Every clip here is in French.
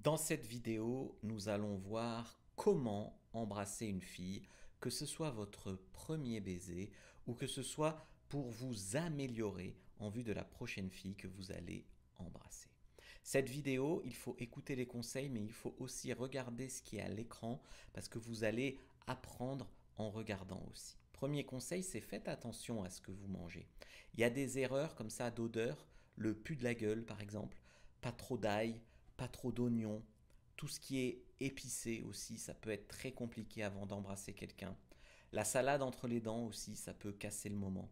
Dans cette vidéo, nous allons voir comment embrasser une fille, que ce soit votre premier baiser ou que ce soit pour vous améliorer en vue de la prochaine fille que vous allez embrasser. Cette vidéo, il faut écouter les conseils, mais il faut aussi regarder ce qui est à l'écran parce que vous allez apprendre en regardant aussi. Premier conseil, c'est faites attention à ce que vous mangez. Il y a des erreurs comme ça d'odeur, le pu de la gueule par exemple, pas trop d'ail, pas trop d'oignons, tout ce qui est épicé aussi, ça peut être très compliqué avant d'embrasser quelqu'un. La salade entre les dents aussi, ça peut casser le moment.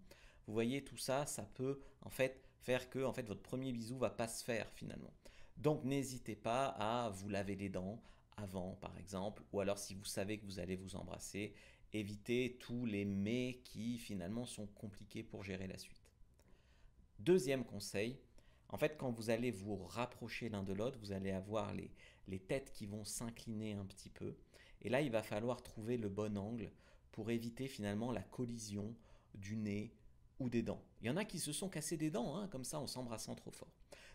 Vous voyez, tout ça, ça peut en fait faire que votre premier bisou va pas se faire finalement. Donc n'hésitez pas à vous laver les dents avant par exemple, ou alors si vous savez que vous allez vous embrasser, évitez tous les mets qui finalement sont compliqués pour gérer la suite. Deuxième conseil, en fait, quand vous allez vous rapprocher l'un de l'autre, vous allez avoir les têtes qui vont s'incliner un petit peu. Et là, il va falloir trouver le bon angle pour éviter finalement la collision du nez ou des dents. Il y en a qui se sont cassés des dents, hein, comme ça, en s'embrassant trop fort.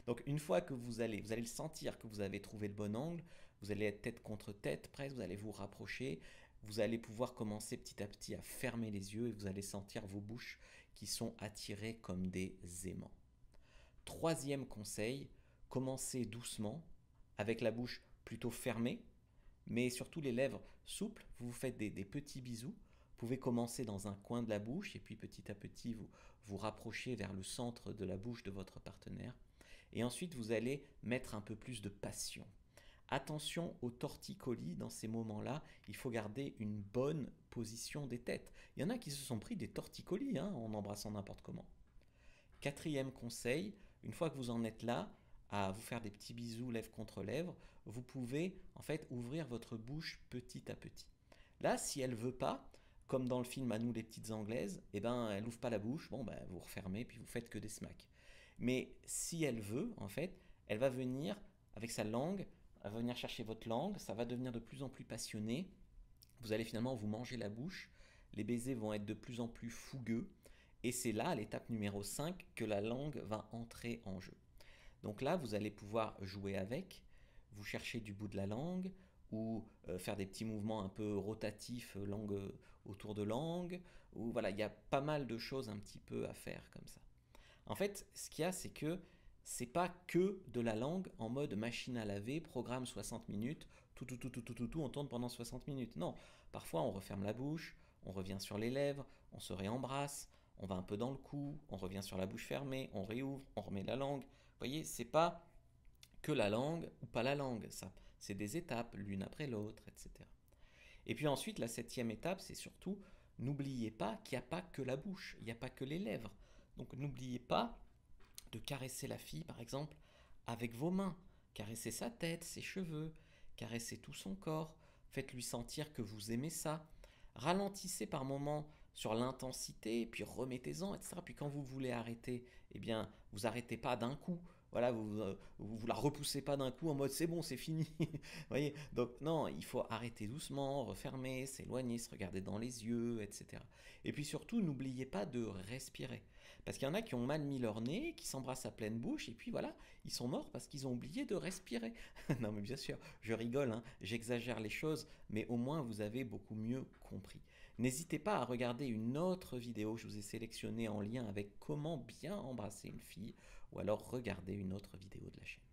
Donc, une fois que vous allez le sentir que vous avez trouvé le bon angle, vous allez être tête contre tête, presque, vous allez vous rapprocher, vous allez pouvoir commencer petit à petit à fermer les yeux et vous allez sentir vos bouches qui sont attirées comme des aimants. Troisième conseil, commencez doucement, avec la bouche plutôt fermée, mais surtout les lèvres souples. Vous vous faites des petits bisous. Vous pouvez commencer dans un coin de la bouche et puis petit à petit vous vous rapprochez vers le centre de la bouche de votre partenaire. Et ensuite vous allez mettre un peu plus de passion. Attention aux torticolis dans ces moments-là, il faut garder une bonne position des têtes. Il y en a qui se sont pris des torticolis en embrassant n'importe comment. Quatrième conseil, une fois que vous en êtes là, à vous faire des petits bisous lèvres contre lèvres, vous pouvez en fait ouvrir votre bouche petit à petit. Là, si elle veut pas, comme dans le film À nous les petites anglaises, eh ben elle ouvre pas la bouche, bon ben vous refermez puis vous faites que des smacks. Mais si elle veut, en fait, elle va venir avec sa langue, elle va venir chercher votre langue, ça va devenir de plus en plus passionné. Vous allez finalement vous manger la bouche, les baisers vont être de plus en plus fougueux, et c'est là, à l'étape numéro 5, que la langue va entrer en jeu. Donc là, vous allez pouvoir jouer avec, vous chercher du bout de la langue, ou faire des petits mouvements un peu rotatifs, langue autour de langue, ou voilà, il y a pas mal de choses un petit peu à faire comme ça. En fait, ce qu'il y a, c'est que c'est pas que de la langue en mode machine à laver, programme 60 minutes, tout, on tourne pendant 60 minutes. Non, parfois on referme la bouche, on revient sur les lèvres, on se réembrasse, on va un peu dans le cou, on revient sur la bouche fermée, on réouvre, on remet la langue. Vous voyez, c'est pas que la langue ou pas la langue, ça. C'est des étapes, l'une après l'autre, etc. Et puis ensuite, la septième étape, c'est surtout, n'oubliez pas qu'il n'y a pas que la bouche, il n'y a pas que les lèvres. Donc n'oubliez pas de caresser la fille, par exemple, avec vos mains. Caressez sa tête, ses cheveux, caressez tout son corps, faites-lui sentir que vous aimez ça. Ralentissez par moments sur l'intensité, puis remettez-en, etc. Puis quand vous voulez arrêter, eh bien, vous arrêtez pas d'un coup. Voilà, vous la repoussez pas d'un coup en mode c'est bon, c'est fini. Vous voyez? Donc non, il faut arrêter doucement, refermer, s'éloigner, se regarder dans les yeux, etc. Et puis surtout, n'oubliez pas de respirer. Parce qu'il y en a qui ont mal mis leur nez, qui s'embrassent à pleine bouche, et puis voilà, ils sont morts parce qu'ils ont oublié de respirer. Non mais bien sûr, je rigole, j'exagère les choses, mais au moins vous avez beaucoup mieux compris. N'hésitez pas à regarder une autre vidéo, je vous ai sélectionné en lien avec comment bien embrasser une fille, ou alors regardez une autre vidéo de la chaîne.